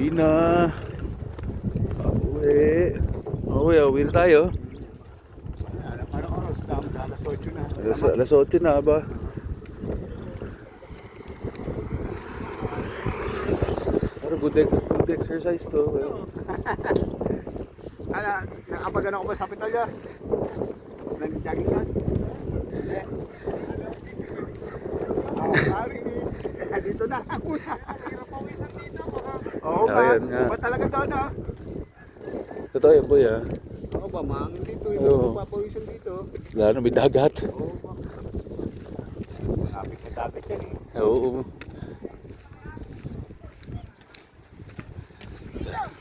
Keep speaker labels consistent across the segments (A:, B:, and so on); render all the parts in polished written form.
A: Uwi na. Uwi na tayo.
B: Parang oras na, alas 8 na.
A: Alas 8 na ba? Pero good exercise to.
B: Nakapagano ko ba sa Pitaya? Nag-jogging ka? Sorry. Dito na ako na. Oo ba?
A: Ayan nga.
B: Ba talaga daw na?
A: Totoo yan, boy, ha?
B: Oo ba, mahangin dito. Hindi
A: Oo.
B: ko papawisan dito.
A: Lalo na may dagat.
B: Oo ba? Malapit sa dagat yan eh.
A: Oo.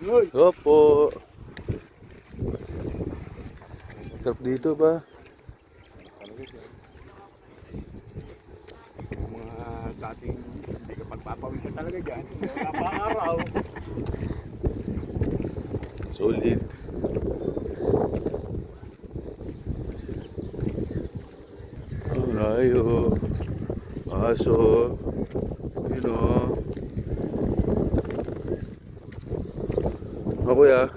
B: Hoy!
A: Opo. Sarap dito ba?
B: Mga dating hindi ka pagpapawisan talaga dyan. Wala pa araw.
A: Solid. Ang layo. Aso. You know. Kuya.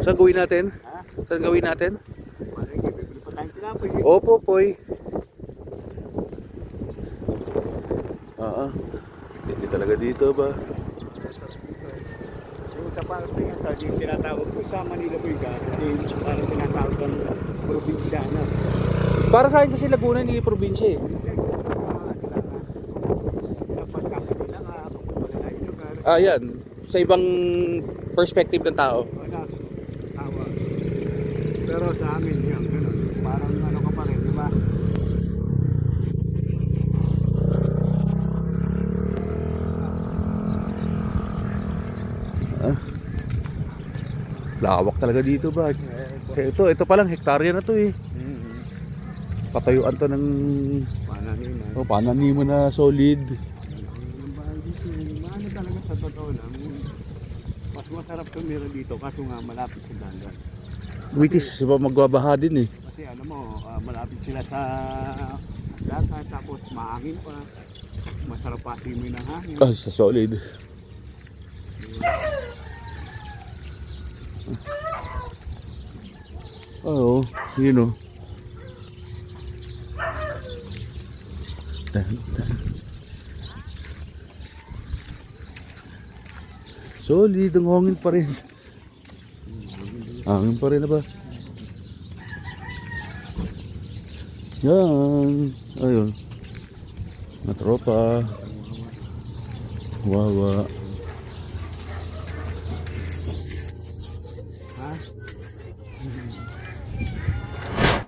A: Saan gawin natin?
B: Ha?
A: Saan gawin natin?
B: Malay ka, bibili pa tayong tinapay.
A: Opo, poy. Hindi talaga dito ba?
B: Yung sa parang yung tinatawag ko sa Manila Boyga, parang tinatawag ng probinsya na.
A: Para sa akin kasi Laguna hindi probinsya eh.
B: Sa pagkakapit na nga, kung wala yung lugar.
A: Yan. Sa ibang perspective ng tao.
B: Wala, tawag. Pero sa amin yan, ganun. Parang ano ka pa rin, di ba?
A: Lawak talaga dito ba? Ito palang hektarya na to eh. Patayuan to ng
B: Pananiman.
A: pananiman na solid.
B: Ano talaga sa totoo lang, mas masarap tumira dito kaso nga malapit sa dagat.
A: Which is magbabaha din eh.
B: Kasi alam mo, malapit sila sa dagat tapos mahangin pa. Masarap pa simoy ng hangin.
A: Sa solid. Oo, yun o. Solid, ang hangin pa rin. Hangin pa rin na ba? Yan. Ayun. Mga tropa. Wawa.
B: Ha?